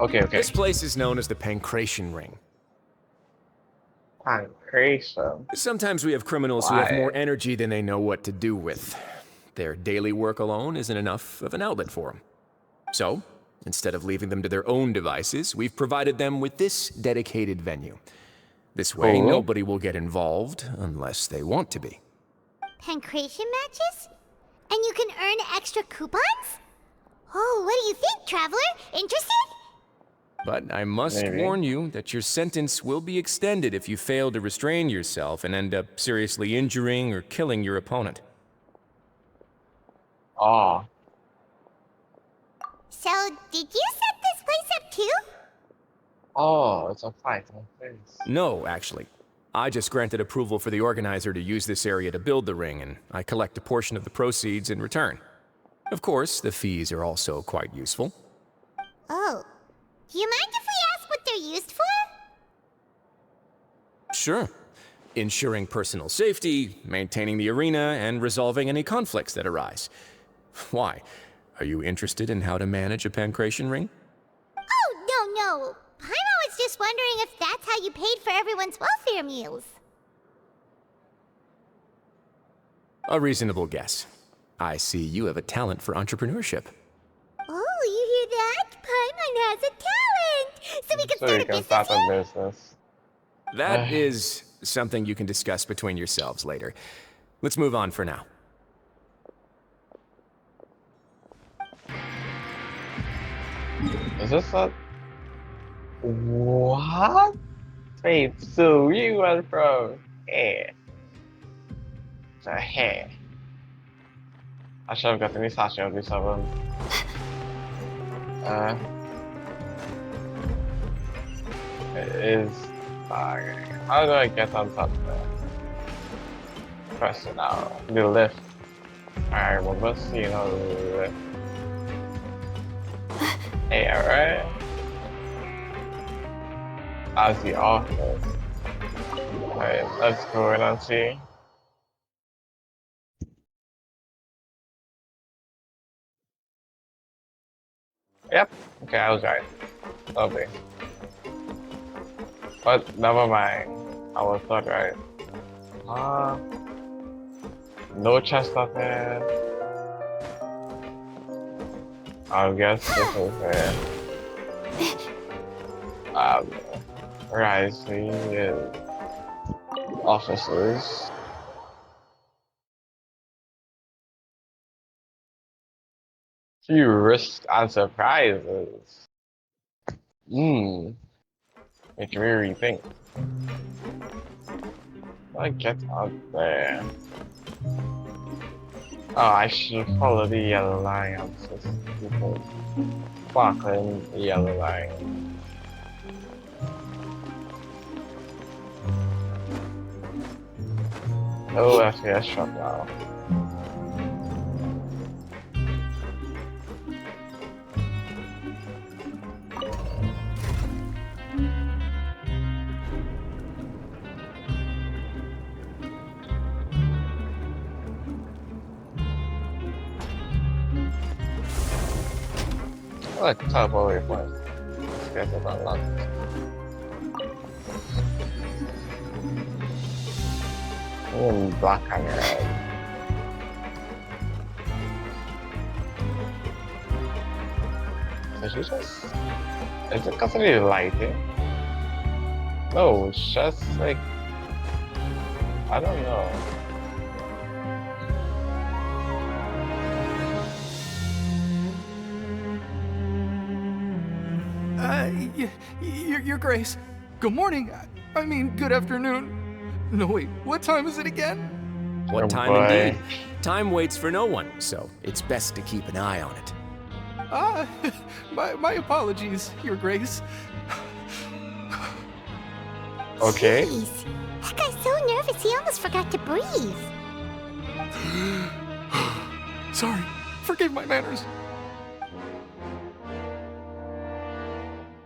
Okay, okay. This place is known as the Pancration Ring. Pancration. Sometimes we have criminals who have more energy than they know what to do with. Their daily work alone isn't enough of an outlet for them. So, instead of leaving them to their own devices, we've provided them with this dedicated venue. This way, nobody will get involved unless they want to be. Pancration matches? And you can earn extra coupons? Oh, what do you think, traveler? Interested? But I must warn you that your sentence will be extended if you fail to restrain yourself and end up seriously injuring or killing your opponent. Oh. So, did you set this place up too? Oh, it's a fight on place. No, actually. I just granted approval for the organizer to use this area to build the ring, and I collect a portion of the proceeds in return. Of course, the fees are also quite useful. Oh. Do you mind if we ask what they're used for? Sure. Ensuring personal safety, maintaining the arena, and resolving any conflicts that arise. Why? Are you interested in how to manage a pancration ring? Oh, no. Paimon was just wondering if that's how you paid for everyone's welfare meals. A reasonable guess. I see you have a talent for entrepreneurship. Oh, you hear that? Paimon has a talent! So we can start a business here? That is something you can discuss between yourselves later. Let's move on for now. Is this a... What? Wait, so you went from hair to hair. I should have got the Misashi on this album. How do I get on top there? Press it now. The lift. Alright, well, let's see how to do the lift. Hey, alright. As the office. Alright, let's go in and see. Yep. Okay, I was right. Lovely. But never mind. I was not right. No chest up there. I guess this is it. Rising is officers. Few risks and surprises. Make me rethink. I get out there. Oh, I should follow the yellow line. I'm just people sparkling the yellow line. Oh, FPS shot now. I like the top all the way point. This guy's about luck. Black on your head. So she just... Is it considered lighting? No, it's just like... I don't know. Your Grace. Good morning. I mean, good afternoon. No, wait, what time is it again? What time indeed? Time waits for no one, so it's best to keep an eye on it. My apologies, Your Grace. Okay. Jeez, that guy's so nervous he almost forgot to breathe. Sorry, forgive my manners.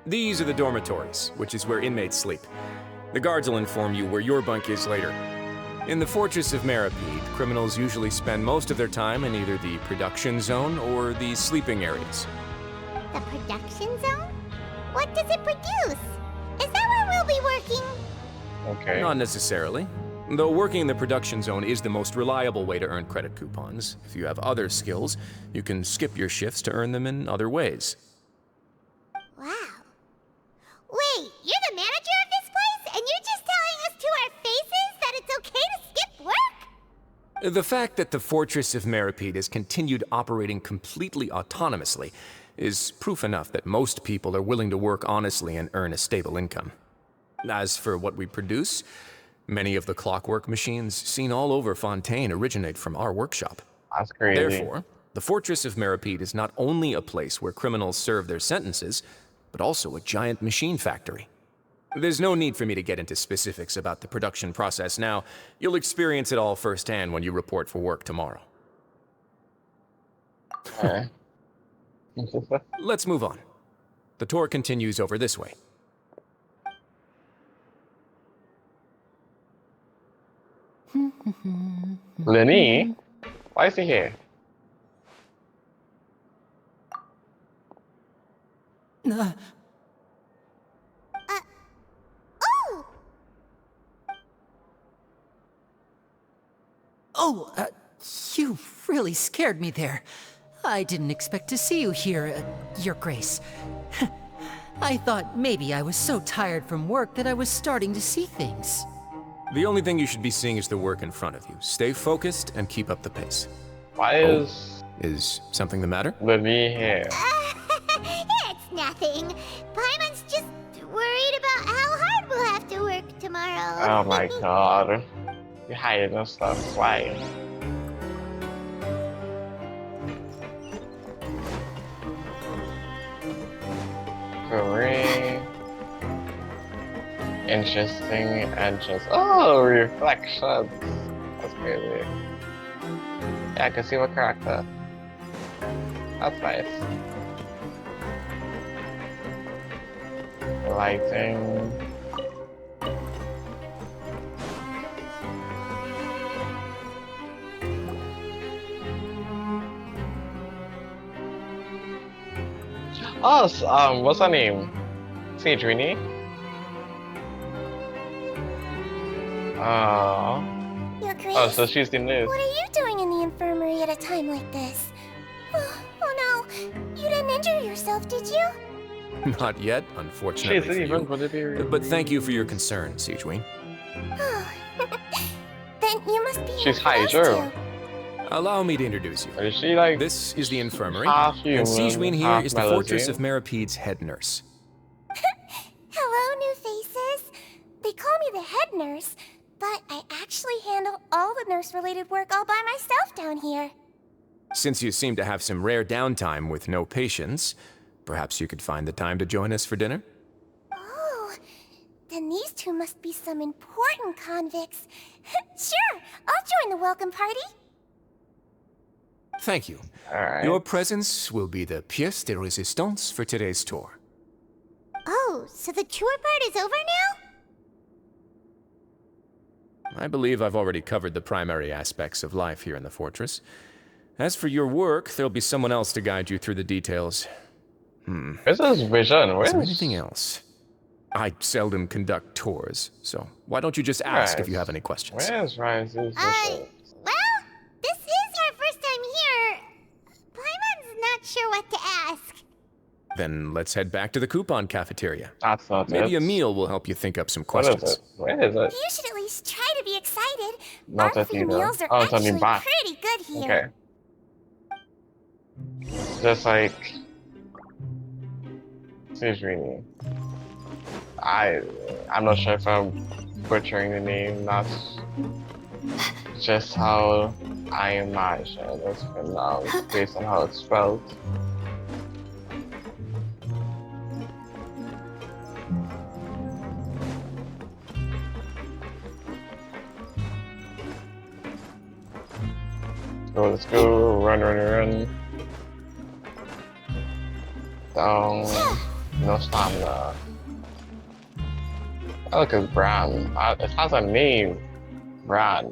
These are the dormitories, which is where inmates sleep. The guards will inform you where your bunk is later. In the Fortress of Maripede, criminals usually spend most of their time in either the production zone or the sleeping areas. The production zone? What does it produce? Is that where we'll be working? Okay. Not necessarily. Though working in the production zone is the most reliable way to earn credit coupons, if you have other skills, you can skip your shifts to earn them in other ways. Wow. Wait, you're the manager of this place, and you're just telling us to our faces that it's okay to skip work? The fact that the Fortress of Meripede has continued operating completely autonomously is proof enough that most people are willing to work honestly and earn a stable income. As for what we produce, many of the clockwork machines seen all over Fontaine originate from our workshop. That's crazy. Therefore, the Fortress of Meripede is not only a place where criminals serve their sentences, but also a giant machine factory. There's no need for me to get into specifics about the production process now. You'll experience it all firsthand when you report for work tomorrow. Okay. Let's move on. The tour continues over this way. Lenny? Why is he here? Oh! Oh, you really scared me there. I didn't expect to see you here, Your Grace. I thought maybe I was so tired from work that I was starting to see things. The only thing you should be seeing is the work in front of you. Stay focused and keep up the pace. Why is Is something the matter? Lenny here? It's nothing. Paimon's just worried about how hard we'll have to work tomorrow. Oh my god. You're hiding and stuff. Why? Very interesting and just reflections. That's crazy. Yeah, I can see what character. That's nice. Lighting. Oh, what's her name? Sage Winnie? Your Grace, Oh, so she's the nurse. what are you doing in the infirmary at a time like this? Oh no, you didn't injure yourself, did you? Not yet, unfortunately for you. But thank you for your concern, Siegeween. Then you must be She's close Hydro. to. Allow me to introduce you. Is she like This is the infirmary, half and human, Siegeween here half is the Fortress Melody? of Meripede's head nurse. Hello, new faces. They call me the head nurse, but I actually handle all the nurse-related work all by myself down here. Since you seem to have some rare downtime with no patients, perhaps you could find the time to join us for dinner? Oh, then these two must be some important convicts. Sure, I'll join the welcome party. Thank you. Alright. Your presence will be the pièce de résistance for today's tour. Oh, so the tour part is over now? I believe I've already covered the primary aspects of life here in the fortress. As for your work, there'll be someone else to guide you through the details. This is Vision. Is Where's there anything else? I seldom conduct tours, so why don't you just ask if you have any questions? Where's Rise's Vision? Well, this is our first time here. Paimon's not sure what to ask. Then let's head back to the coupon cafeteria. That's not Maybe it. a meal will help you think up some What is questions. it? Where is it? You should at least try to be excited. Not Our that free either. meals are Oh, it's on your actually back. pretty good here. Okay. Just like Sidrini. I'm not sure if I'm butchering the name. That's just how I imagine it's pronounced based on how it's spelled. So let's go, run, run, run. Down, no stamina. Oh, look, it's Bran. It has a name. Bran.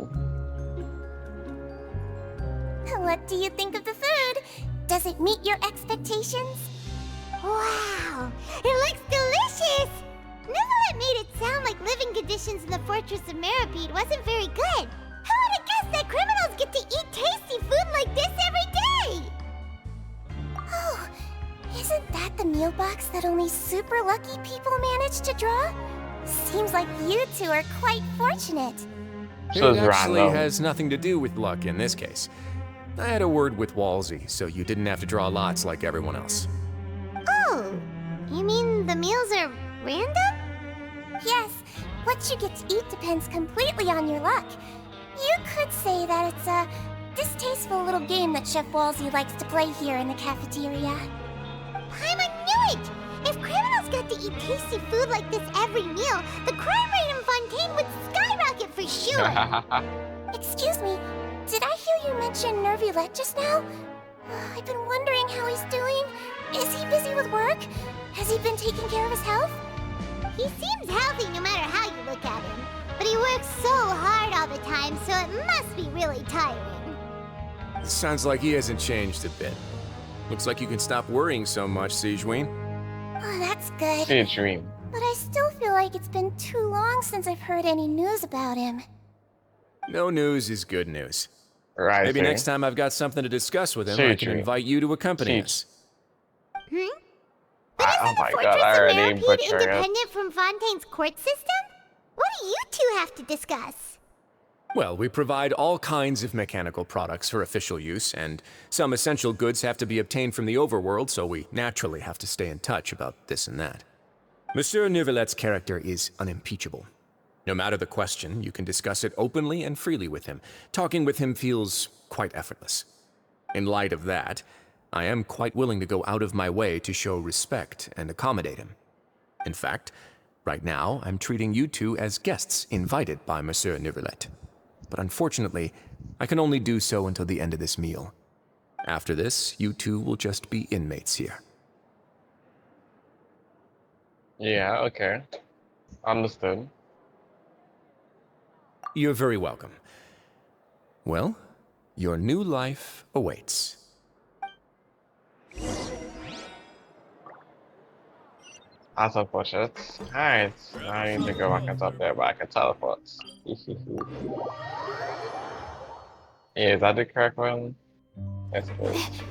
What do you think of the food? Does it meet your expectations? Wow, it looks delicious! Neverlet made it sound like living conditions in the Fortress of Meripede wasn't very good. Who would have guessed that criminals get to eat tasty food like this every day? Oh, isn't that the meal box that only super lucky people manage to draw? Seems like you two are quite fortunate. So It it's actually random. has nothing to do with luck in this case. I had a word with Walsey, so you didn't have to draw lots like everyone else. Oh, you mean the meals are random? Yes, what you get to eat depends completely on your luck. You could say that it's a distasteful little game that Chef Walsey likes to play here in the cafeteria. Paimon knew it! If criminals got to eat tasty food like this every meal, the crime rate in Fontaine would skyrocket for sure! Excuse me, did I hear you mention Nervulette just now? I've been wondering how he's doing. Is he busy with work? Has he been taking care of his health? He seems healthy no matter how you look at him. But he works so hard all the time, so it must be really tiring. Sounds like he hasn't changed a bit. Looks like you can stop worrying so much, Sigewinne. Oh, that's good. See a dream. But I still feel like it's been too long since I've heard any news about him. No news is good news. Right. Maybe next time I've got something to discuss with him, See a I can dream. invite you to accompany See- us. But Oh isn't my the God, Fortress I of already Meripede butchered it. independent from Fontaine's court system? What do you two have to discuss? Well, we provide all kinds of mechanical products for official use, and some essential goods have to be obtained from the overworld, so we naturally have to stay in touch about this and that. Monsieur Nervulet's character is unimpeachable. No matter the question, you can discuss it openly and freely with him. Talking with him feels quite effortless. In light of that, I am quite willing to go out of my way to show respect and accommodate him. In fact, right now, I'm treating you two as guests invited by Monsieur Nervulet. But unfortunately, I can only do so until the end of this meal. After this, you two will just be inmates here. Yeah, okay. Understood. You're very welcome. Well, your new life awaits. That's unfortunate. Alright, I need to go back and up there, but I can teleport. Yeah, is that the correct one? Yes, it is.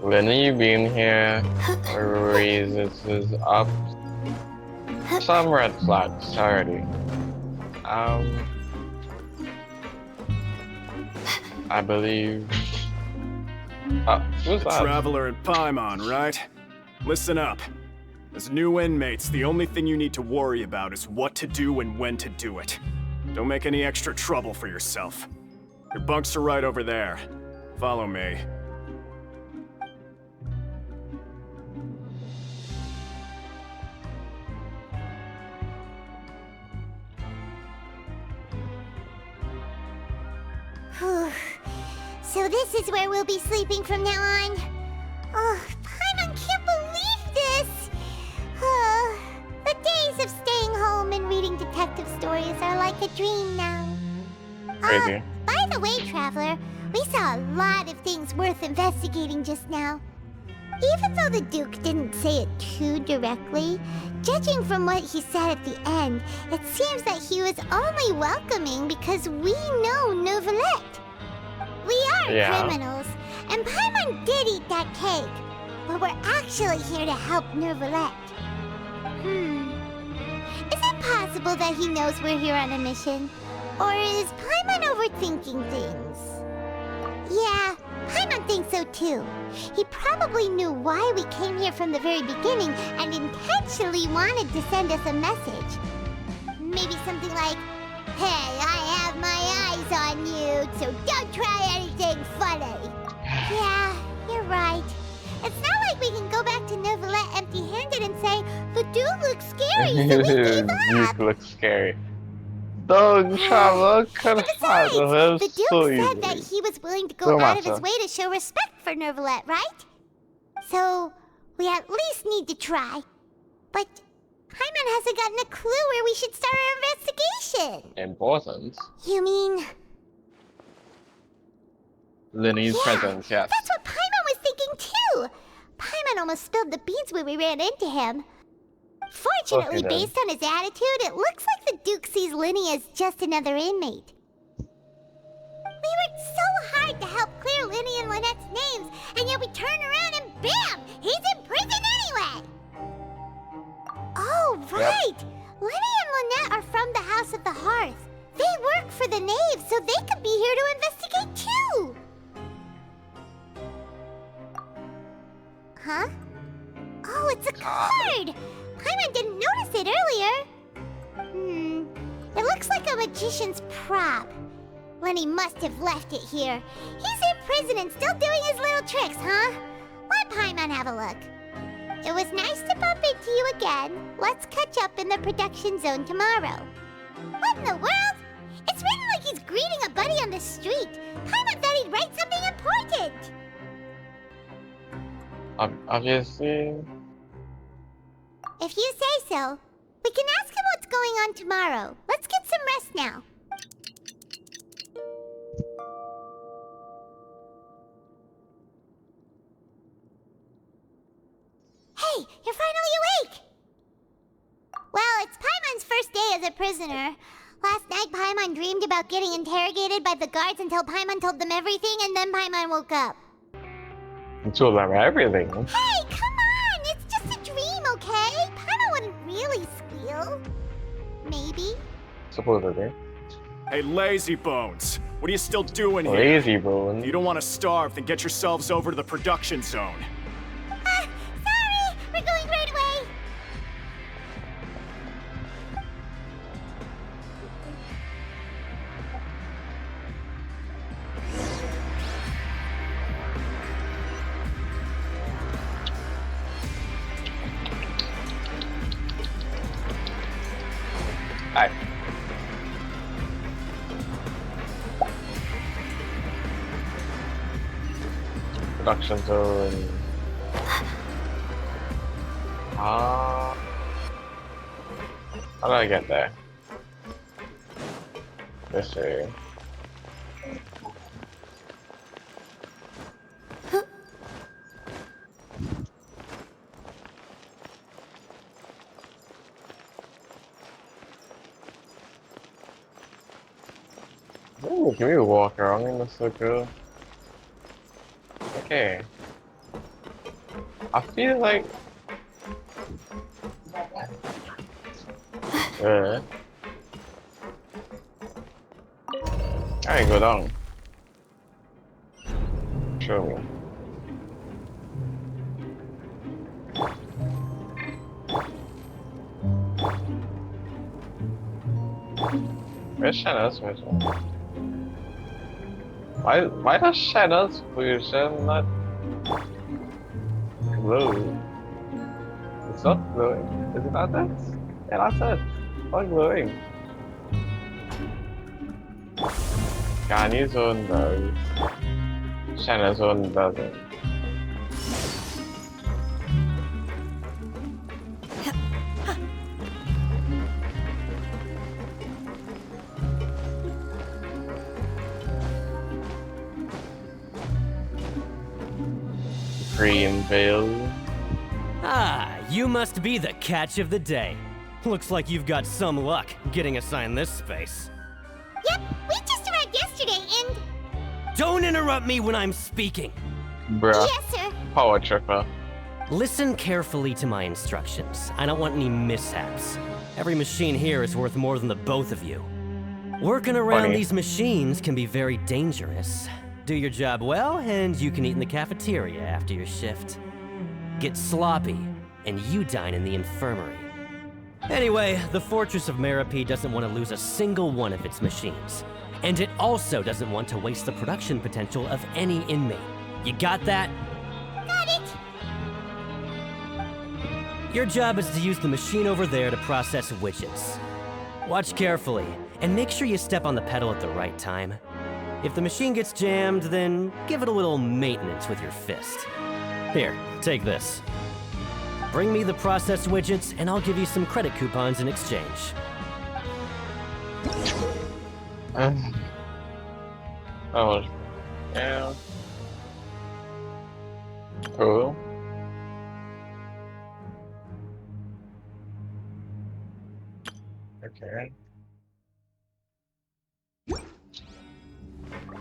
Lenny being here raises up some red flags already. I believe. Who's that? Traveler in Paimon, right? Listen up. As new inmates, the only thing you need to worry about is what to do and when to do it. Don't make any extra trouble for yourself. Your bunks are right over there. Follow me. Whew. So this is where we'll be sleeping from now on. Oh, Paimon can't believe this! The days of staying home and reading detective stories are like a dream now. Crazy. By the way, Traveler, we saw a lot of things worth investigating just now. Even though the Duke didn't say it too directly, judging from what he said at the end, it seems that he was only welcoming because we know Nervulet. We are criminals, and Paimon did eat that cake, but we're actually here to help Nervulet. Is it possible that he knows we're here on a mission? Or is Paimon overthinking things? Yeah, Paimon thinks so too. He probably knew why we came here from the very beginning and intentionally wanted to send us a message. Maybe something like, "Hey, I have my eyes on you, so don't try anything funny." Yeah, you're right. It's not like we can go back to Nervulet empty-handed and say, "The dude looks scary, so we gave up." Duke looks scary. Dog Traveler can Besides, handle him the Duke so said that easily. he was willing to go So out of his matter. way to show respect for Nervulet, right? So, we at least need to try. But Paimon hasn't gotten a clue where we should start our investigation. Important. You mean... Linny's presence, yes. That's what Paimon was thinking too! Paimon almost spilled the beans when we ran into him. Fortunately, Okay, then. based on his attitude, it looks like the Duke sees Linny as just another inmate. We worked so hard to help clear Linny and Lynette's names, and yet we turn around and BAM! He's in prison anyway! Oh, right! Yep. Linny and Lynette are from the House of the Hearth. They work for the Knave, so they could be here to investigate too! Huh? Oh, it's a card! Paimon didn't notice it earlier. It looks like a magician's prop. Lenny must have left it here. He's in prison and still doing his little tricks, huh? Let Paimon have a look. It was nice to bump into you again. Let's catch up in the production zone tomorrow. What in the world? It's written like he's greeting a buddy on the street. Paimon thought he'd write something important. Obviously. If you say so. We can ask him what's going on tomorrow. Let's get some rest now. Hey, you're finally awake! Well, it's Paimon's first day as a prisoner. Last night, Paimon dreamed about getting interrogated by the guards until Paimon told them everything, and then Paimon woke up. You told them everything. Hey, come on! It's just a dream, okay? Paimon wouldn't really squeal. Maybe. Supposedly. Hey, lazy bones. What are you still doing here? Lazy bones. If you don't want to starve, then get yourselves over to the production zone. Sorry! We're going right away! Hi. Production zone. How did I get there? This way. Ooh, can we walk around in the circle? Okay. I feel like I go down. Show me. Where's Shanna's version? Why does Shanna's version not glow? It's not glowing. Is it not that? Yeah, that's it. It's not glowing. Kani's zone does. Shanna's zone doesn't. Green veil. Ah, you must be the catch of the day. Looks like you've got some luck getting assigned this space. Yep, we just arrived yesterday and... Don't interrupt me when I'm speaking. Bruh. Yes, sir. Power tripper. Listen carefully to my instructions. I don't want any mishaps. Every machine here is worth more than the both of you. Working around Funny. these machines can be very dangerous. Do your job well, and you can eat in the cafeteria after your shift. Get sloppy, and you dine in the infirmary. Anyway, the Fortress of Merope doesn't want to lose a single one of its machines. And it also doesn't want to waste the production potential of any inmate. You got that? Got it. Your job is to use the machine over there to process widgets. Watch carefully, and make sure you step on the pedal at the right time. If the machine gets jammed, then give it a little maintenance with your fist. Here, take this. Bring me the processed widgets, and I'll give you some credit coupons in exchange. Oh. Yeah. Cool. Okay.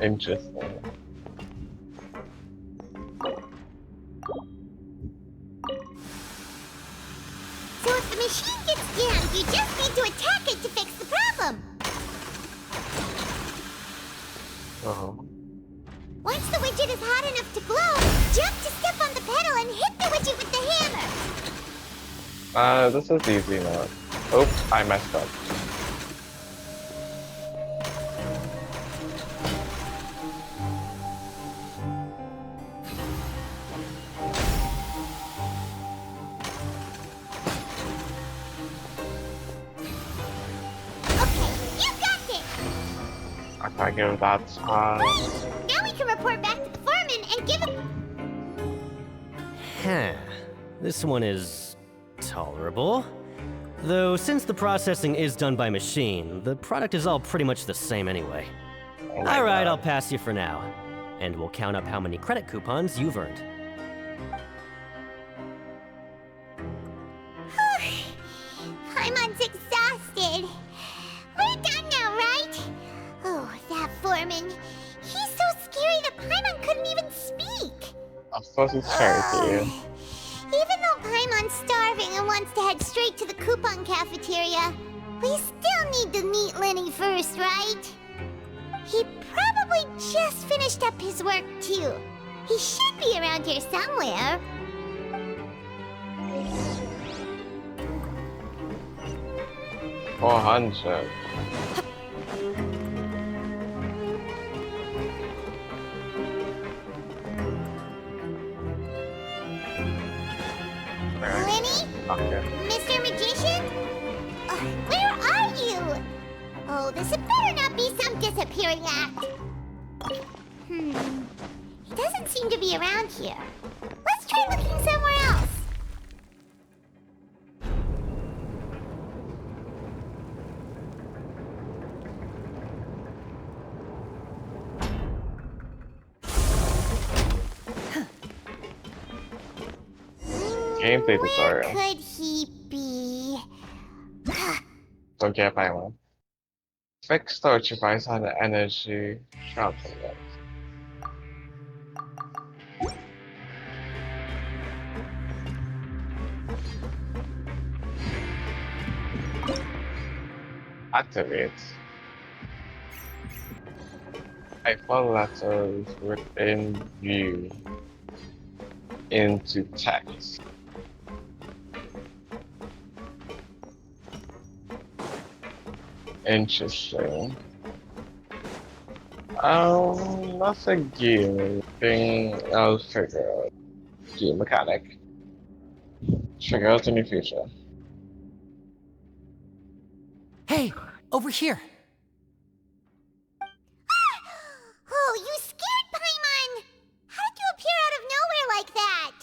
Interesting. So if the machine gets jammed, you just need to attack it to fix the problem. Oh. Once the widget is hot enough to glow, jump to step on the pedal and hit the widget with the hammer. This is easy enough. Oops, I messed up. Okay, you got this. I can't give that time. Now we can report back to the foreman and give him... Huh. This one is tolerable. Though, since the processing is done by machine, the product is all pretty much the same anyway. Oh my Alright, God. I'll pass you for now. And we'll count up how many credit coupons you've earned. Paimon's exhausted. We're done now, right? Oh, that foreman. He's so scary that Paimon couldn't even speak. Of course it's charity. Even though Paimon's starving and wants to head straight to the coupon cafeteria, we still need to meet Lenny first, right? He probably just finished up his work, too. He should be around here somewhere. $400. Lenny? Okay. Mr. Magician? Where are you? Oh, this had better not be some disappearing act. He doesn't seem to be around here. Let's try looking somewhere else. Gameplay Where tutorial. could he be? Don't get by one. Fix the device on the energy shelter. Activate. Type letters within view into text. Interesting. That's a gear thing. I'll figure out. Gear mechanic. Figure out in the future. Hey, over here. Oh, you scared Paimon! How did you appear out of nowhere like that?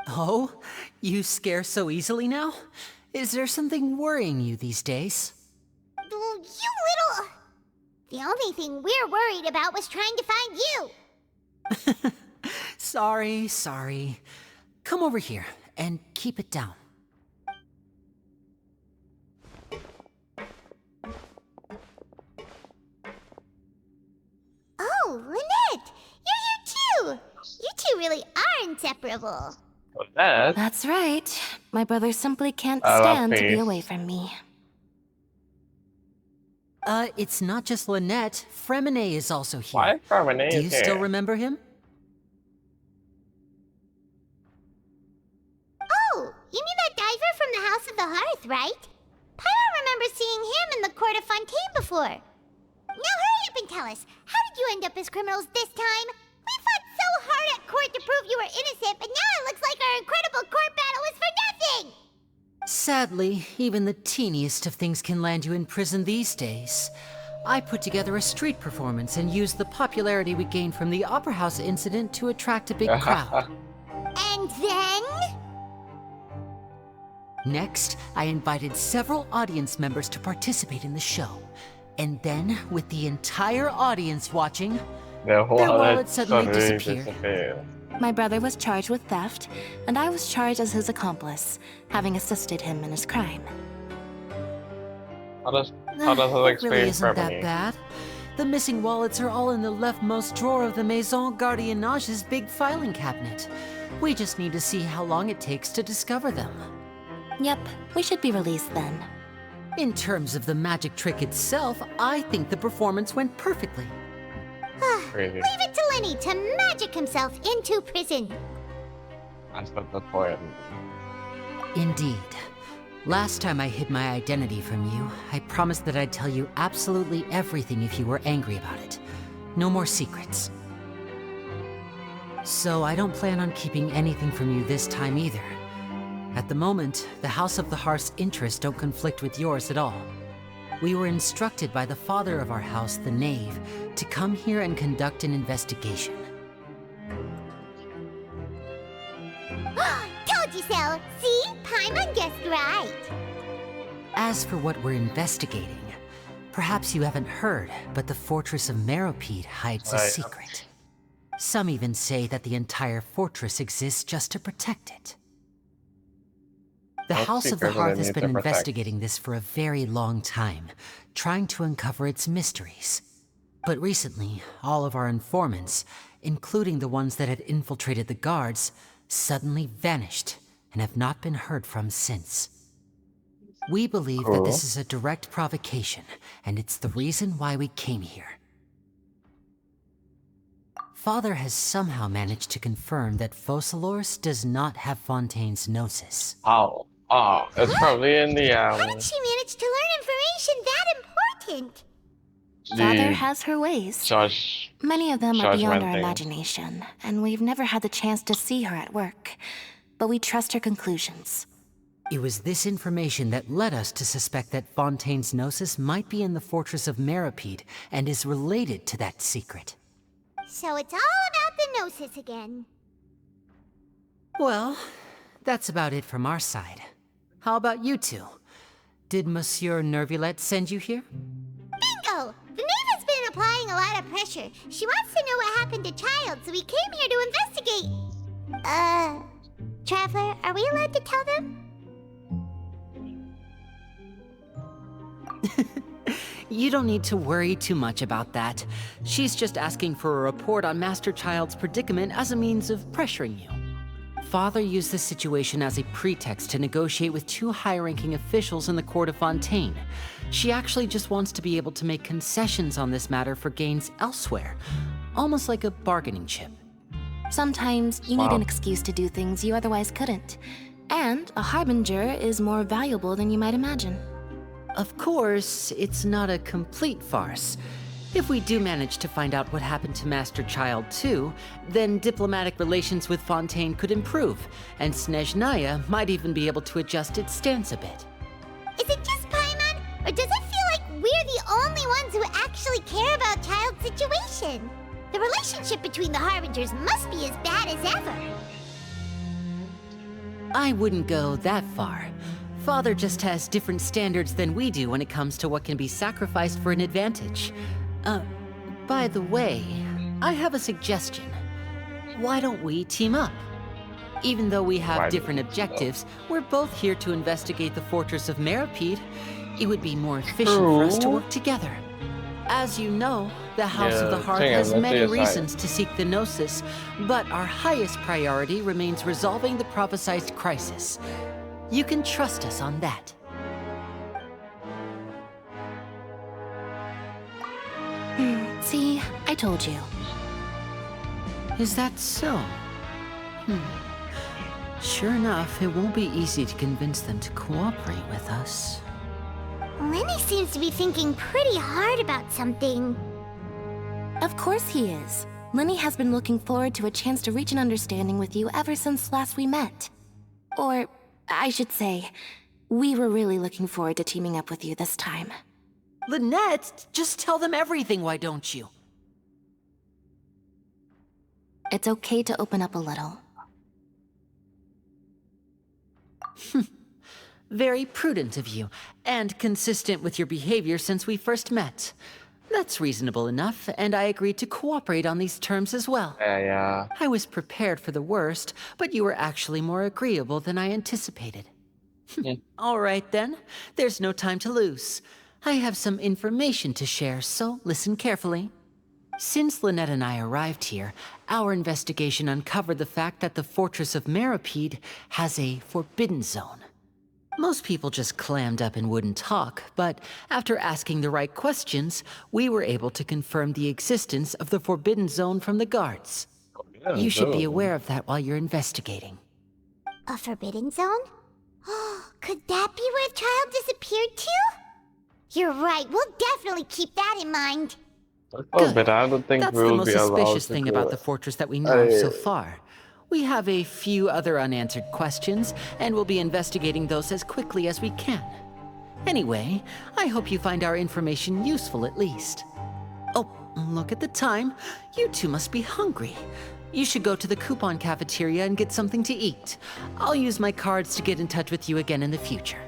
Oh, you scare so easily now? Is there something worrying you these days? Oh, you little... The only thing we're worried about was trying to find you. Sorry. Come over here and keep it down. Oh, Lynette! You're here too! You two really are inseparable. Well, that. That's right. My brother simply can't I love stand to be peace. away from me. It's not just Lynette. Fremine is also here. Why Carbonet Do you is still here? remember him? Oh, you mean that diver from the House of the Hearth, right? Paimon remembers seeing him in the court of Fontaine before. Now hurry up and tell us, how did you end up as criminals this time? We fought so hard at court to prove you were innocent, but now it looks like our incredible court battle was for nothing! Sadly, even the teeniest of things can land you in prison these days. I put together a street performance and used the popularity we gained from the Opera House incident to attract a big crowd. And then? Next, I invited several audience members to participate in the show. And then, with the entire audience watching, Their whole Their wallet wallet suddenly disappeared. disappeared. My brother was charged with theft, and I was charged as his accomplice, having assisted him in his crime. How does it It really explain isn't that Fremini? bad. The missing wallets are all in the leftmost drawer of the Maison Gardiennage's big filing cabinet. We just need to see how long it takes to discover them. Yep, we should be released then. In terms of the magic trick itself, I think the performance went perfectly. Crazy. Leave it to Lenny to magic himself into prison. That's not the point. Indeed. Last time I hid my identity from you, I promised that I'd tell you absolutely everything if you were angry about it. No more secrets. So I don't plan on keeping anything from you this time either. At the moment, the House of the Hearth's interests don't conflict with yours at all. We were instructed by the father of our house, the Knave, to come here and conduct an investigation. Told you so. See? Paimon guessed right. As for what we're investigating, perhaps you haven't heard, but the fortress of Meropide hides a secret. Some even say that the entire fortress exists just to protect it. The What House of the secret do they Hearth has need been to protect? investigating this for a very long time, trying to uncover its mysteries. But recently, all of our informants, including the ones that had infiltrated the guards, suddenly vanished and have not been heard from since. We believe that this is a direct provocation, and it's the reason why we came here. Father has somehow managed to confirm that Focalors does not have Fontaine's Gnosis. How? Oh, it's probably in the How did she manage to learn information that important? Father has her ways. Judge. Many of them are beyond our Judgmenting. imagination, and we've never had the chance to see her at work. But we trust her conclusions. It was this information that led us to suspect that Fontaine's Gnosis might be in the fortress of Meropide and is related to that secret. So it's all about the Gnosis again. Well, that's about it from our side. How about you two? Did Monsieur Nervulette send you here? Bingo! The Knave has been applying a lot of pressure. She wants to know what happened to Child, so we came here to investigate. Traveler, are we allowed to tell them? You don't need to worry too much about that. She's just asking for a report on Master Child's predicament as a means of pressuring you. Father used this situation as a pretext to negotiate with two high-ranking officials in the court of Fontaine. She actually just wants to be able to make concessions on this matter for gains elsewhere, almost like a bargaining chip. Sometimes you need an excuse to do things you otherwise couldn't. And a harbinger is more valuable than you might imagine. Of course, it's not a complete farce. If we do manage to find out what happened to Master Child too, then diplomatic relations with Fontaine could improve, and Snezhnaya might even be able to adjust its stance a bit. Is it just Paimon, or does it feel like we're the only ones who actually care about Child's situation? The relationship between the Harbingers must be as bad as ever. I wouldn't go that far. Father just has different standards than we do when it comes to what can be sacrificed for an advantage. By the way, I have a suggestion. Why don't we team up? Even though we have different objectives, we're both here to investigate the fortress of Meropide. It would be more efficient for us to work together. As you know, the House of the Hearth has many reasons to seek the Gnosis, but our highest priority remains resolving the prophesized crisis. You can trust us on that. See, I told you. Is that so? Sure enough, it won't be easy to convince them to cooperate with us. Lenny seems to be thinking pretty hard about something. Of course he is. Lenny has been looking forward to a chance to reach an understanding with you ever since last we met. Or, I should say, we were really looking forward to teaming up with you this time. Lynette, just tell them everything, why don't you? It's okay to open up a little. Very prudent of you, and consistent with your behavior since we first met. That's reasonable enough, and I agreed to cooperate on these terms as well. Yeah. I was prepared for the worst, but you were actually more agreeable than I anticipated. All right then, there's no time to lose. I have some information to share, so listen carefully. Since Lynette and I arrived here, our investigation uncovered the fact that the Fortress of Meripede has a forbidden zone. Most people just clammed up and wouldn't talk, but after asking the right questions, we were able to confirm the existence of the forbidden zone from the guards. You should be aware of that while you're investigating. A forbidden zone? Could that be where the child disappeared to? You're right, we'll definitely keep that in mind. Oh, but I don't think That's we'll the most be allowed suspicious to thing do about it. the fortress that we know of so far. We have a few other unanswered questions, and we'll be investigating those as quickly as we can. Anyway, I hope you find our information useful at least. Oh, look at the time. You two must be hungry. You should go to the coupon cafeteria and get something to eat. I'll use my cards to get in touch with you again in the future.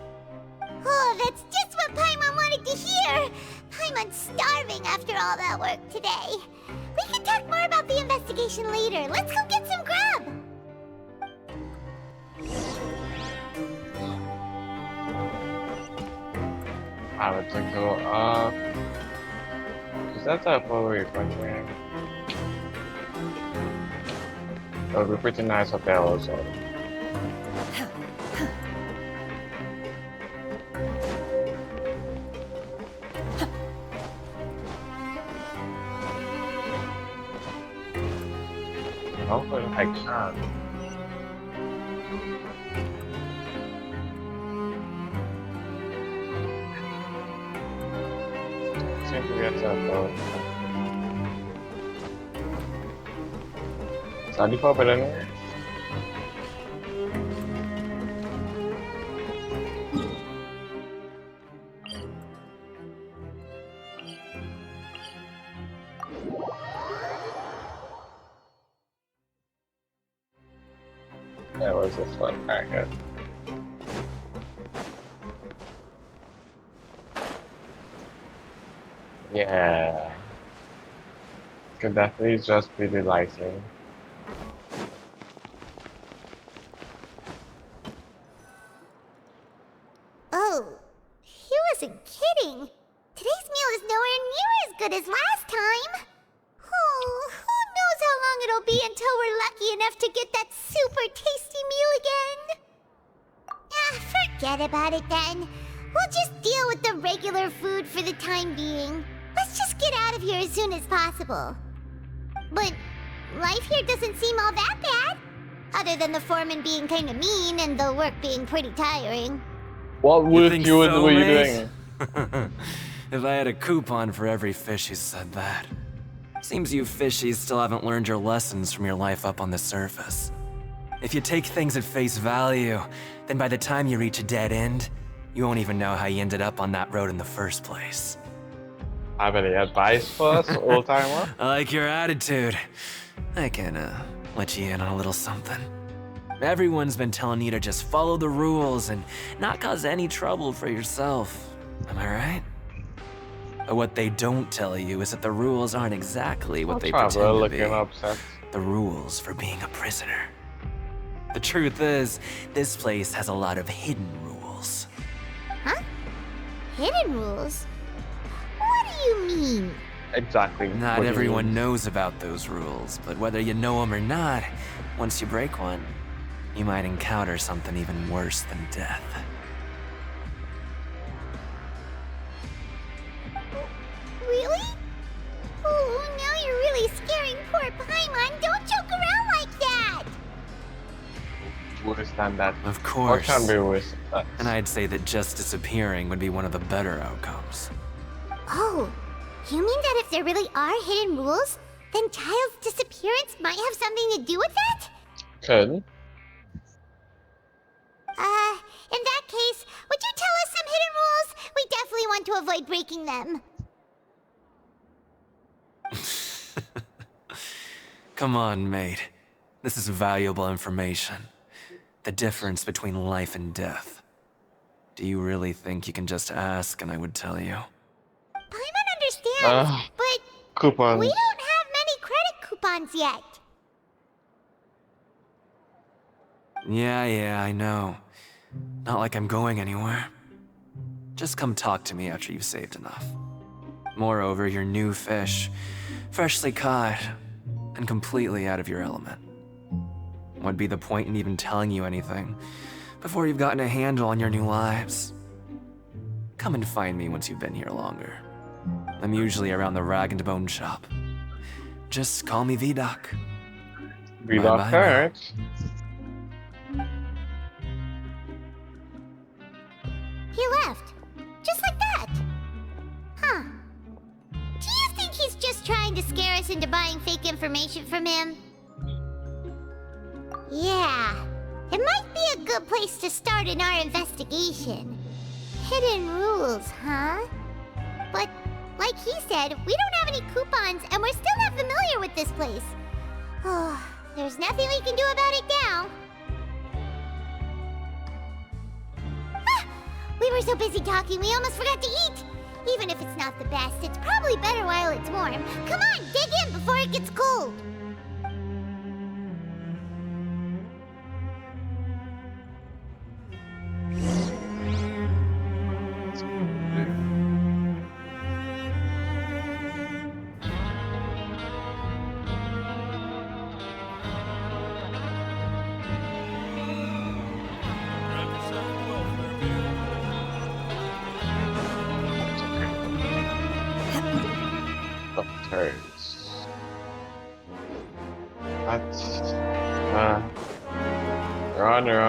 Oh, that's just what Paimon wanted to hear! Paimon's starving after all that work today. We can talk more about the investigation later. Let's go get some grub! I would think so. Is that the Flurry country? That would be pretty nice hotel also. Hopefully I can. Seem to get that though. Tadi kok bedanya? That was this one. Alright, good. Yeah. Could definitely just be the lighting. Oh, he wasn't kidding. Today's meal is nowhere near as good as last time. Oh, who knows how long it'll be until we're lucky enough to get that super tasty meal again? Forget about it then. We'll just deal with the regular food for the time being. Let's just get out of here as soon as possible. But life here doesn't seem all that bad. Other than the foreman being kinda mean and the work being pretty tiring. What would think you so, were you mate? doing? If I had a coupon for every fish who said that. Seems you fishies still haven't learned your lessons from your life up on the surface. If you take things at face value, then by the time you reach a dead end, you won't even know how you ended up on that road in the first place. Have any advice for us, old timer? I like your attitude. I can, let you in on a little something. Everyone's been telling you to just follow the rules and not cause any trouble for yourself. Am I right? But what they don't tell you is that the rules aren't exactly what they pretend to be. Looking upset. The rules for being a prisoner. The truth is, this place has a lot of hidden rules. Huh? Hidden rules? What do you mean? Exactly. Not what you everyone mean. knows about those rules, but whether you know them or not, once you break one, you might encounter something even worse than death. Really? Oh, now you're really scaring poor Paimon. Don't joke around like that! Worse than that. Of What course. can be worse than that? And I'd say that just disappearing would be one of the better outcomes. Oh, you mean that if there really are hidden rules, then Child's disappearance might have something to do with that? Could. In that case, would you tell us some hidden rules? We definitely want to avoid breaking them. Come on, mate. This is valuable information. The difference between life and death. Do you really think you can just ask and I would tell you? Paimon understands hands, but Coupons. we don't have many credit coupons yet. Yeah, I know. Not like I'm going anywhere. Just come talk to me after you've saved enough. Moreover, you're new fish, freshly caught, and completely out of your element. What'd be the point in even telling you anything before you've gotten a handle on your new lives? Come and find me once you've been here longer. I'm usually around the Rag and Bone shop. Just call me V-Doc. V-Doc Bye-bye now. hurts. He left. Just like that. Huh. Do you think he's just trying to scare us into buying fake information from him? Yeah. It might be a good place to start in our investigation. Hidden rules, huh? But, like he said, we don't have any coupons and we're still not familiar with this place. Oh, there's nothing we can do about it now. We were so busy talking, we almost forgot to eat. Even if it's not the best, it's probably better while it's warm. Come on, dig in before it gets cold. Doctors. What? Run. They're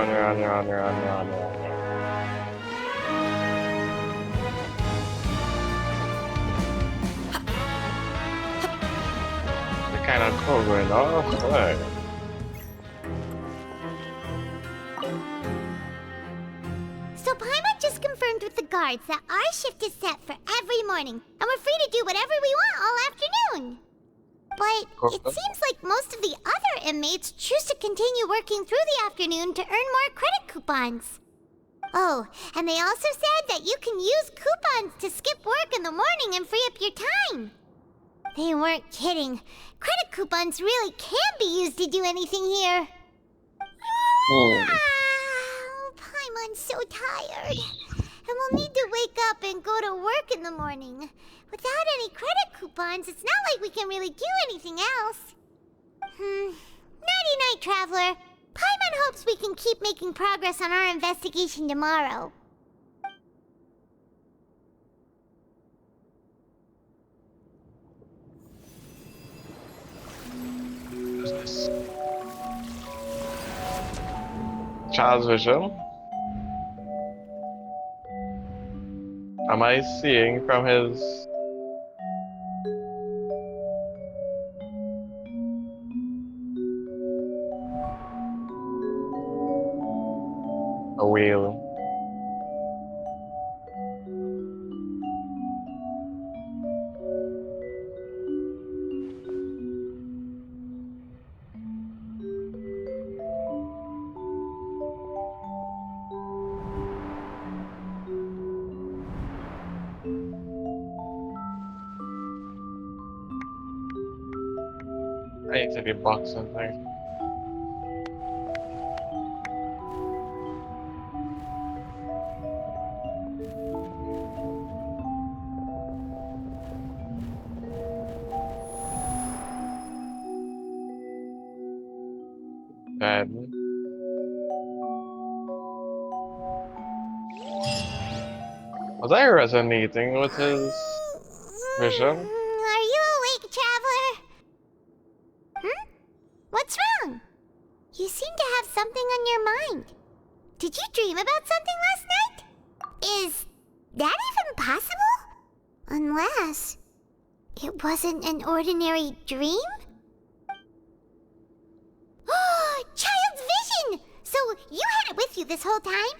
kind of cool going off. What? So Paimon just confirmed with the guards that our shift is set for every morning, and we're free to do whatever we want all afternoon. But it seems like most of the other inmates choose to continue working through the afternoon to earn more credit coupons. Oh, and they also said that you can use coupons to skip work in the morning and free up your time. They weren't kidding. Credit coupons really can be used to do anything here. Paimon's so tired. And we'll need to wake up and go to work in the morning. Without any credit coupons, it's not like we can really do anything else. Nighty-night, Traveler. Paimon hopes we can keep making progress on our investigation tomorrow. Child's vision. Am I seeing from his... a wheel? I need to be box something. Bad. Was I resonating with his vision? Are you awake, Traveler? What's wrong? You seem to have something on your mind. Did you dream about something last night? Is that even possible? Unless it wasn't an ordinary dream? Child's vision! So you had it with you this whole time?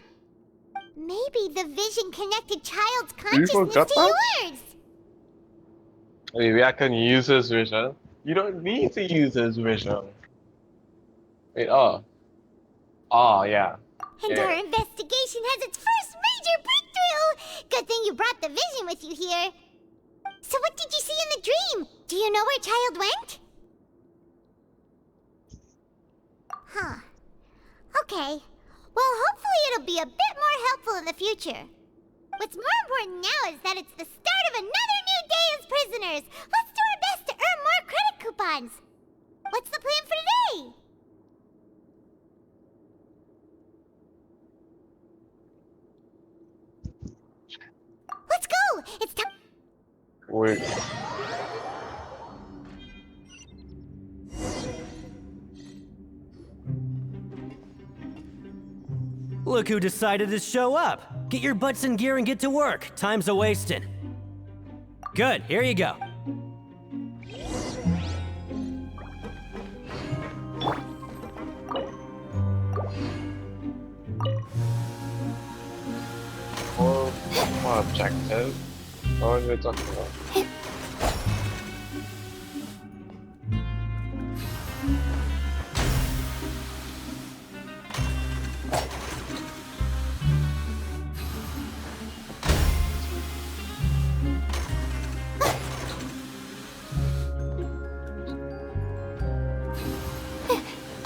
Maybe the vision connected Child's consciousness forgot to that? yours. Maybe I can use his vision. You don't need to use his vision. Wait, oh. Oh, yeah. And Yeah. our investigation has its first major breakthrough! Good thing you brought the vision with you here. So what did you see in the dream? Do you know where Child went? Huh. Okay. Well, hopefully it'll be a bit more helpful in the future. What's more important now is that it's the start of another new day as prisoners. Let's do our best to earn more credit coupons. What's the plan for today? Let's go! It's time. Wait. Look who decided to show up. Get your butts in gear and get to work. Time's a wasting. Good, here you go. What objective? What are we talking about?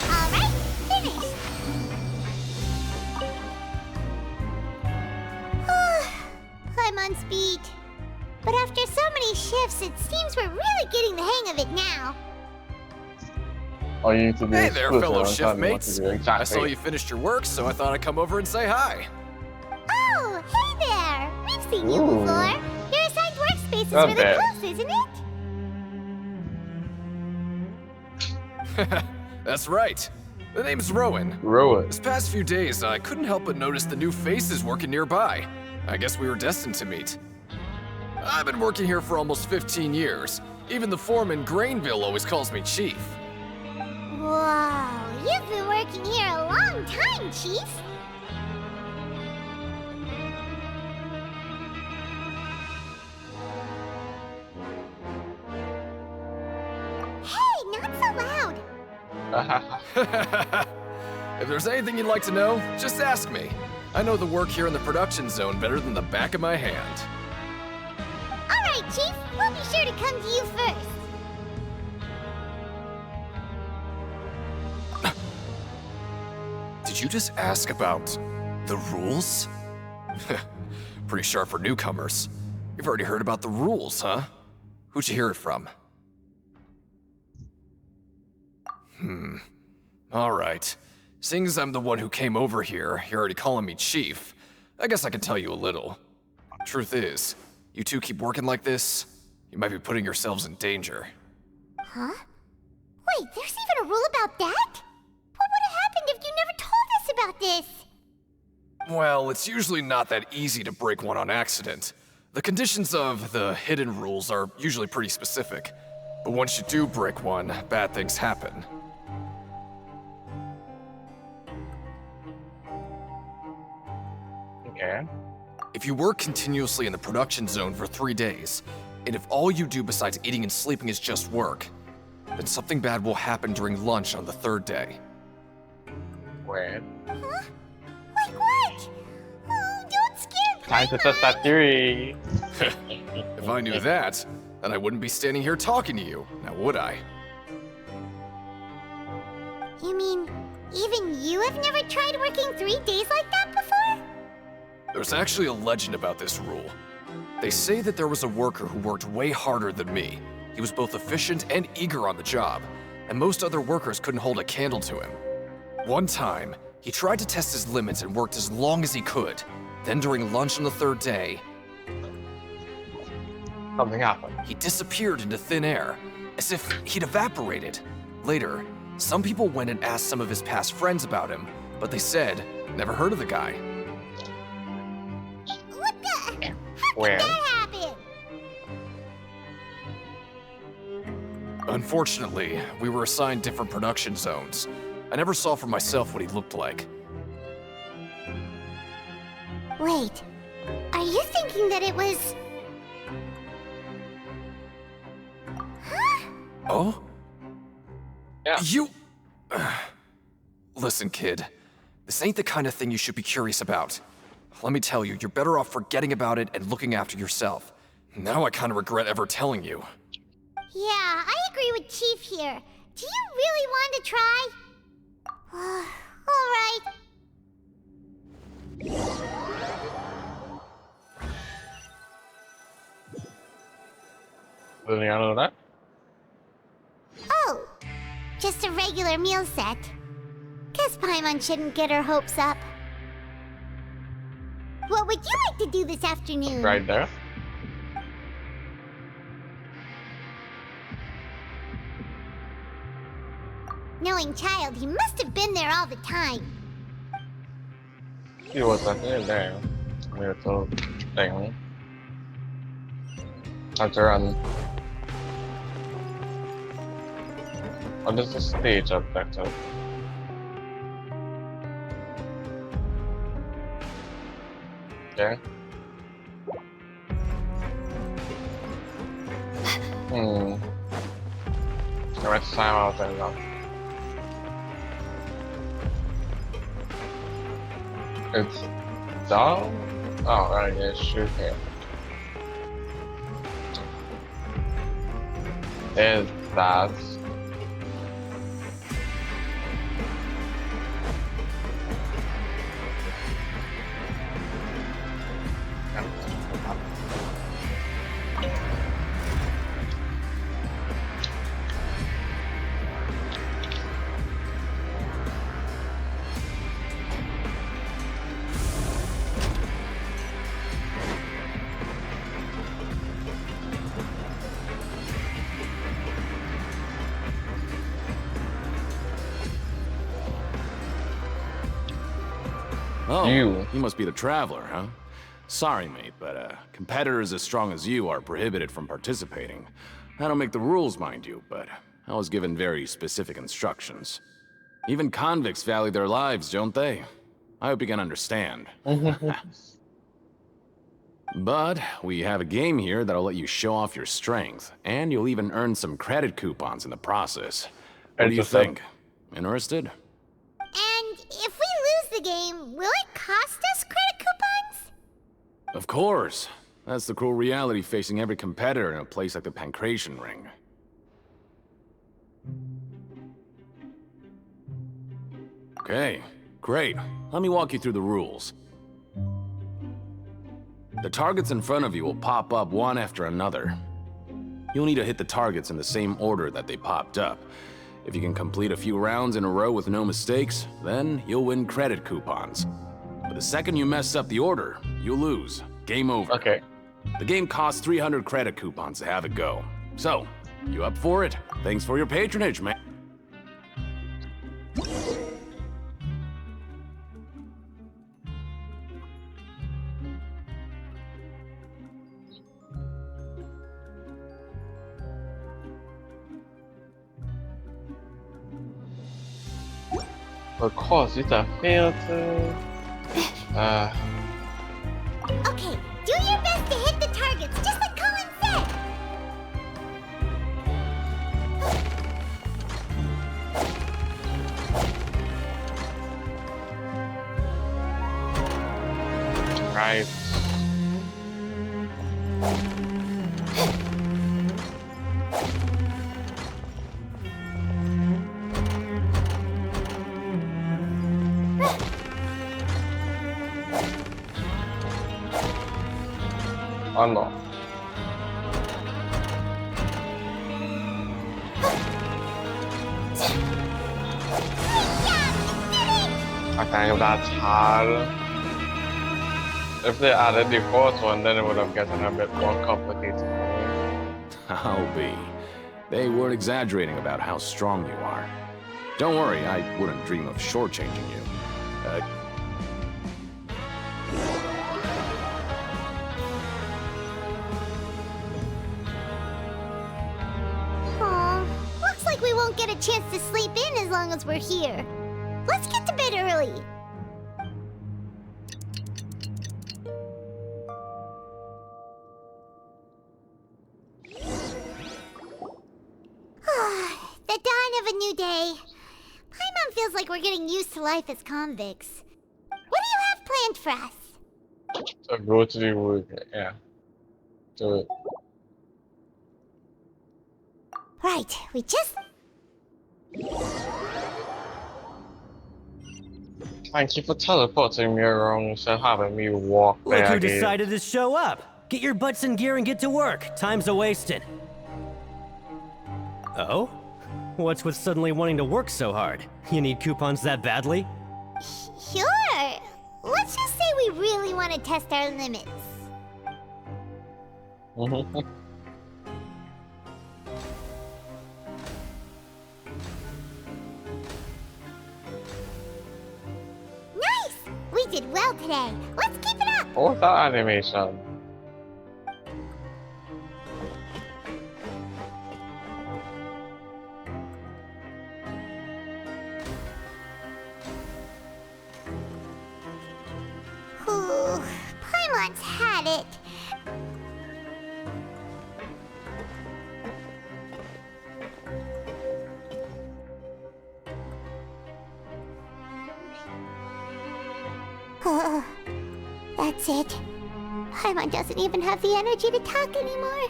Alright, finished. I'm on speed. But after so many shifts, it seems we're really getting the hang of it now. Oh, you need to be Hey there, exclusive fellow on telling me what to shipmates. do. I Exactly. saw you finished your work, so I thought I'd come over and say hi. Oh, hey there! We've seen you Ooh. before. Your assigned workspace is Not really bad. close, isn't it? That's right. The name's Rowan. Rowan. This past few days, I couldn't help but notice the new faces working nearby. I guess we were destined to meet. I've been working here for almost 15 years. Even the foreman, Grainville, always calls me Chief. Wow, you've been working here a long time, Chief. Hey, not so loud. If there's anything you'd like to know, just ask me. I know the work here in the production zone better than the back of my hand. All right, Chief. We'll be sure to come to you first. Did you just ask about the rules? Pretty sharp for newcomers. You've already heard about the rules, huh? Who'd you hear it from? All right. Seeing as I'm the one who came over here, you're already calling me Chief. I guess I can tell you a little. Truth is, you two keep working like this, you might be putting yourselves in danger. Huh? Wait, there's even a rule about that? What would have happened if you never told us about this? Well, it's usually not that easy to break one on accident. The conditions of the hidden rules are usually pretty specific. But once you do break one, bad things happen. Okay. If you work continuously in the production zone for 3 days, and if all you do besides eating and sleeping is just work, then something bad will happen during lunch on the 3rd day. Wait. Huh? Like what? Oh, don't scare me. Time to test that theory. If I knew that, then I wouldn't be standing here talking to you, now would I? You mean, even you have never tried working 3 days like that before? There's actually a legend about this rule. They say that there was a worker who worked way harder than me. He was both efficient and eager on the job, and most other workers couldn't hold a candle to him. One time, he tried to test his limits and worked as long as he could. Then during lunch on the 3rd day, Something happened. he disappeared into thin air, as if he'd evaporated. Later, some people went and asked some of his past friends about him, but they said, never heard of the guy. What the? How Where? did that happen? Unfortunately, we were assigned different production zones. I never saw for myself what he looked like. Wait, are you thinking that it was... Huh? Oh? Yeah. You... Listen, kid. This ain't the kind of thing you should be curious about. Let me tell you, you're better off forgetting about it and looking after yourself. Now I kind of regret ever telling you. Yeah, I agree with Chief here. Do you really want to try? Alright. Didn't I know that? Oh, just a regular meal set. Guess Paimon shouldn't get her hopes up. What would you like to do this afternoon? Right there. Knowing child, he must have been there all the time. He was definitely there. Little thing. Have to run. What is the stage objective? Okay. How much time out there now? It's down? Oh, right, yeah, shoot him. There's that. Oh, You. you must be the Traveler, huh? Sorry, mate, but competitors as strong as you are prohibited from participating. I don't make the rules, mind you, but I was given very specific instructions. Even convicts value their lives, don't they? I hope you can understand. But we have a game here that'll let you show off your strength, and you'll even earn some credit coupons in the process. What do you think? Interested? And if we lose the game, will it cost us credit coupons? Of course. That's the cruel reality facing every competitor in a place like the Pancration Ring. Okay, great. Let me walk you through the rules. The targets in front of you will pop up one after another. You'll need to hit the targets in the same order that they popped up. If you can complete a few rounds in a row with no mistakes, then you'll win credit coupons. But the second you mess up the order, you'll lose. Game over. Okay. The game costs 300 credit coupons to have it go. So, you up for it? Thanks for your patronage, man. Of course, it's a filter. Okay, do your best to hit the targets, just like Colin said! Right. Oh no. I can't give that hard. If they added the fourth one, then it would have gotten a bit more complicated. I'll be. They weren't exaggerating about how strong you are. Don't worry, I wouldn't dream of shortchanging you. Aw, looks like we won't get a chance to sleep in as long as we're here. Let's get to bed early. The dawn of a new day. Paimon feels like we're getting used to life as convicts. What do you have planned for us? So go to the wood, yeah. Do it. Right, we just... Thank you for teleporting me around instead of having me walk Look there who again. decided to show up. Get your butts in gear and get to work. Time's a-wasting. Oh? What's with suddenly wanting to work so hard? You need coupons that badly? Sure. Let's just say we really want to test our limits. Nice! We did well today. Let's keep it up! What was that animation? Ooh, Paimon's had it. That's it. Paimon doesn't even have the energy to talk anymore.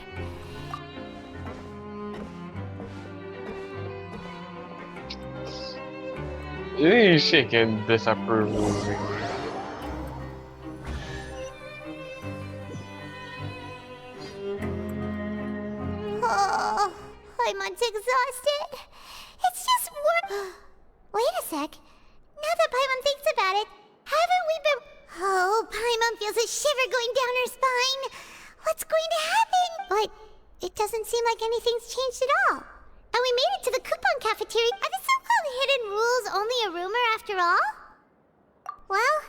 You shaking disapprovingly. Oh, Paimon's exhausted. It's just work. Wait a sec. Now that Paimon thinks about it, haven't we been... Oh, Paimon feels a shiver going down her spine. What's going to happen? But it doesn't seem like anything's changed at all. And we made it to the coupon cafeteria. Are the so-called hidden rules only a rumor after all? Well,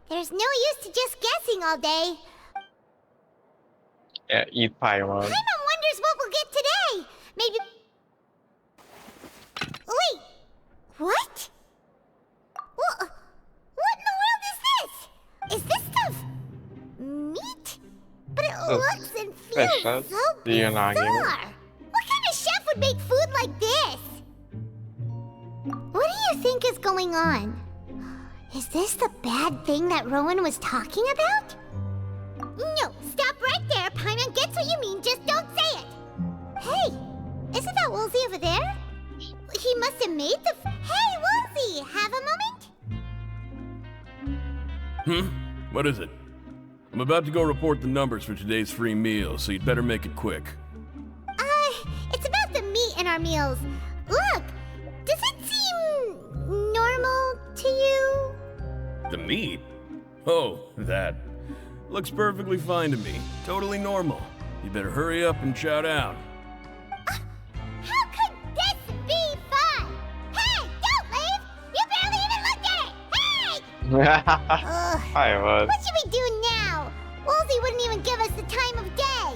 there's no use to just guessing all day. Yeah, eat Paimon. Paimon wonders what we'll get today. Maybe... Wait, what? What in the world is this? Is this stuff meat? But it looks and feels so bizarre. What kind of chef would make food like this? What do you think is going on? Is this the bad thing that Rowan was talking about? No, stop right there. Paimon gets what you mean, just don't say it. Hey, isn't that Woolsey over there? He must have made the... Hey, Woolsey, have a moment? What is it? I'm about to go report the numbers for today's free meal, so you'd better make it quick. It's about the meat in our meals. Look, does it seem normal to you? The meat? Oh, that. Looks perfectly fine to me. Totally normal. You better hurry up and shout out. How could this be fun? Hey, don't leave! You barely even looked at it! Hey! Paimon. What should we do now? Woolsey wouldn't even give us the time of day.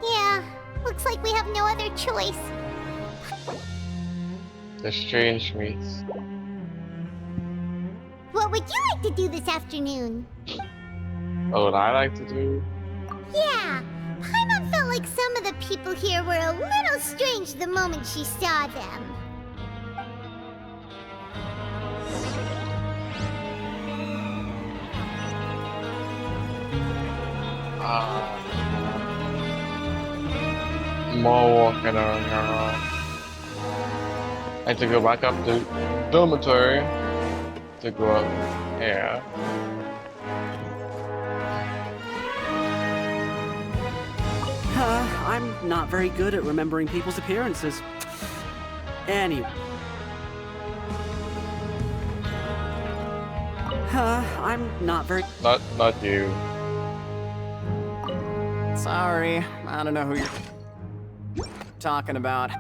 Yeah, looks like we have no other choice. The strange meats. What would you like to do this afternoon? Oh, what I like to do? Yeah, Paimon felt like some of the people here were a little strange the moment she saw them. More walking around. I had to go back up to dormitory to go up here. I'm not very good at remembering people's appearances. Anyway. I'm not very... Not you. Sorry, I don't know who you're talking about.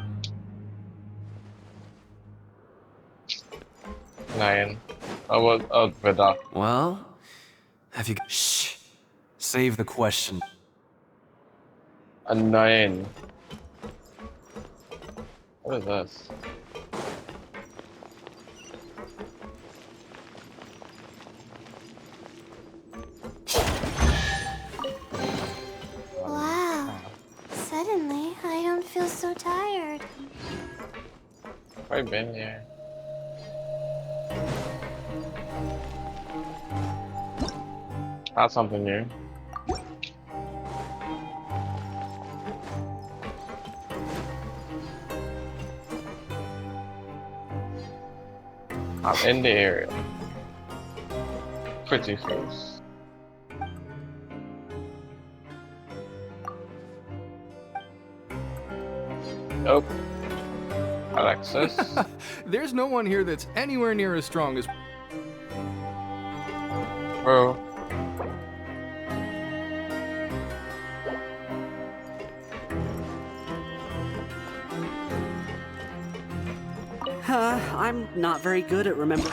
9. I was out with that. Well, have you... Shh. Save the question. A 9. What is this? Wow. Suddenly, I don't feel so tired. I've been here. That's something new. I'm in the area. Pretty face. Nope. Alexis. There's no one here that's anywhere near as strong as... Bro. I'm not very good at remembering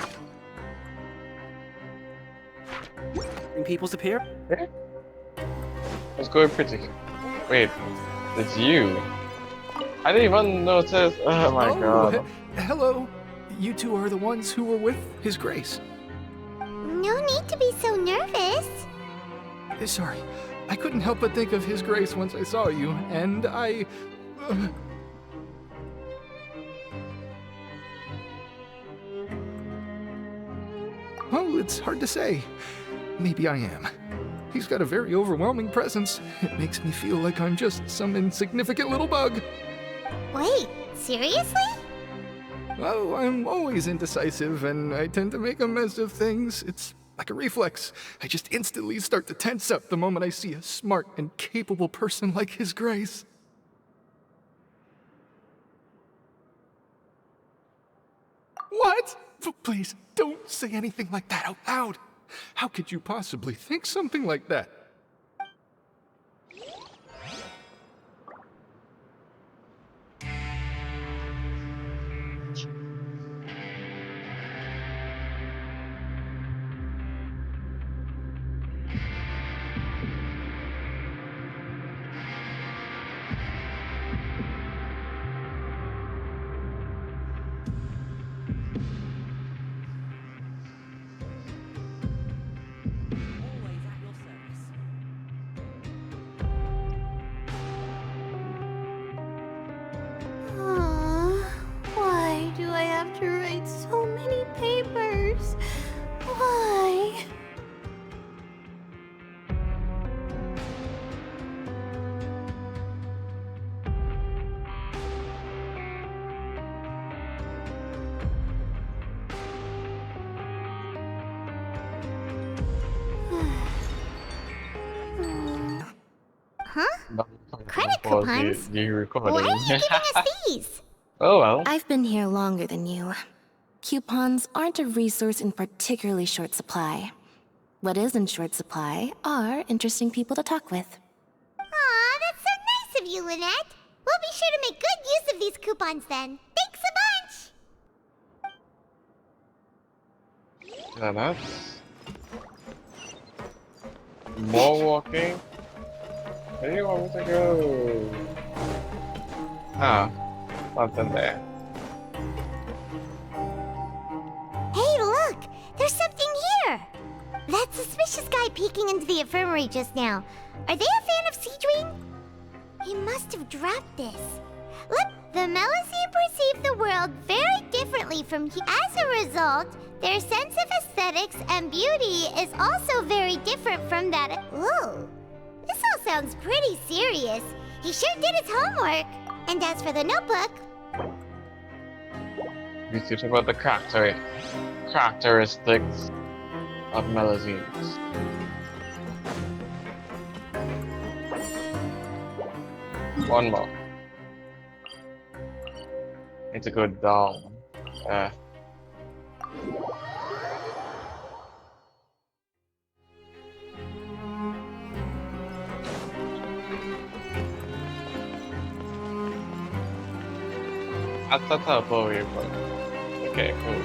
people's appearance. Let's go pretty. Wait, it's you. I didn't even notice. Oh my god. Hello. You two are the ones who were with His Grace. No need to be so nervous. Sorry. I couldn't help but think of His Grace once I saw you, and I... Oh, it's hard to say. Maybe I am. He's got a very overwhelming presence. It makes me feel like I'm just some insignificant little bug. Wait, seriously? Oh, I'm always indecisive, and I tend to make a mess of things. It's like a reflex. I just instantly start to tense up the moment I see a smart and capable person like His Grace. What? Please, don't say anything like that out loud. How could you possibly think something like that? Why do I have to write so many papers? Why? Huh? Credit coupons? You Why are you giving us these? Oh well. I've been here longer than you. Coupons aren't a resource in particularly short supply. What is in short supply are interesting people to talk with. Aw, that's so nice of you, Lynette. We'll be sure to make good use of these coupons then. Thanks a bunch! Now that's... More walking. Where do you want me to go? Ah, nothing there. Hey, look! There's something here! That suspicious guy peeking into the infirmary just now. Are they a fan of Seedwing? He must have dropped this. Look, the Melusine perceive the world very differently from you. As a result, their sense of aesthetics and beauty is also very different from that. Ooh, this all sounds pretty serious. He sure did his homework. And as for the notebook... You talk about the characteristics of Melusines. One more. It's a good doll. That's how far we were. Okay, cool.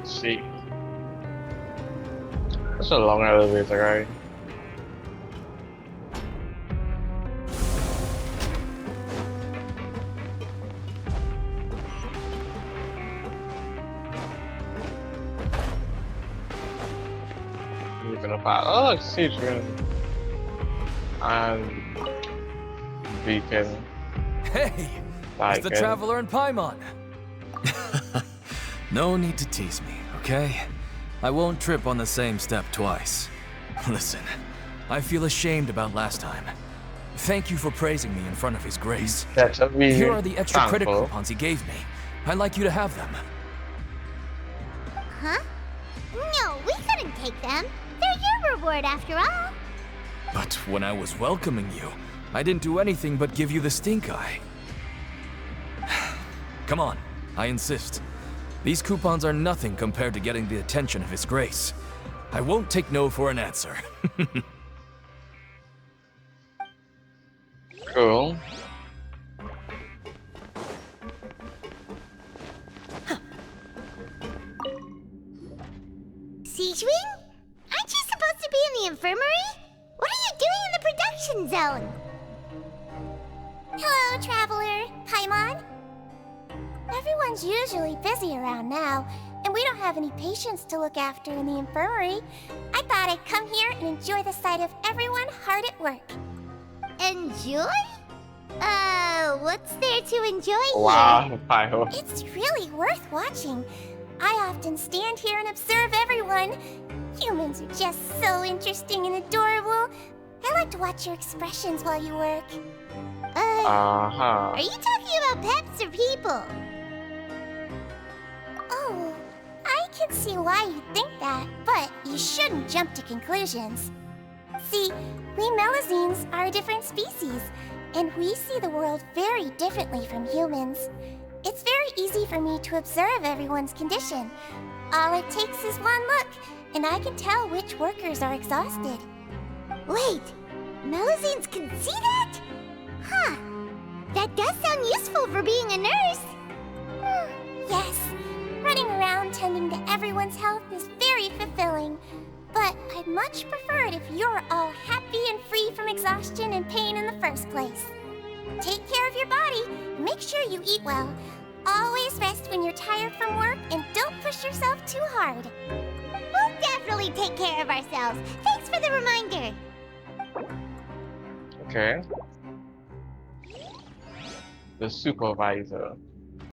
See. That's a long elevator, right? gonna find. Oh, look, Citron and Beacon. Hey, it's the Beacon. Traveler and Paimon. No need to tease me, okay? I won't trip on the same step twice. Listen, I feel ashamed about last time. Thank you for praising me in front of His Grace. That's a really Here are the extra credit thankful. coupons he gave me. I'd like you to have them. Huh? No, we couldn't take them. They're your reward after all. But when I was welcoming you, I didn't do anything but give you the stink eye. Come on, I insist. These coupons are nothing compared to getting the attention of His Grace. I won't take no for an answer. Cool. Siegewing? Aren't you supposed to be in the infirmary? What are you doing in the production zone? Hello, Traveler. Paimon? Everyone's usually busy around now, and we don't have any patients to look after in the infirmary. I thought I'd come here and enjoy the sight of everyone hard at work. Enjoy? What's there to enjoy Wow, Pyro. It's really worth watching. I often stand here and observe everyone. Humans are just so interesting and adorable. I like to watch your expressions while you work. Are you talking about pets or people? Oh, I can see why you think that, but you shouldn't jump to conclusions. See, we Melazines are a different species, and we see the world very differently from humans. It's very easy for me to observe everyone's condition. All it takes is one look, and I can tell which workers are exhausted. Wait, Melazines can see that? Huh. That does sound useful for being a nurse. Yes, running around tending to everyone's health is very fulfilling. But I'd much prefer it if you're all happy and free from exhaustion and pain in the first place. Take care of your body, and make sure you eat well. Always rest when you're tired from work, and don't push yourself too hard. We'll definitely take care of ourselves. Thanks for the reminder. Okay. The supervisor.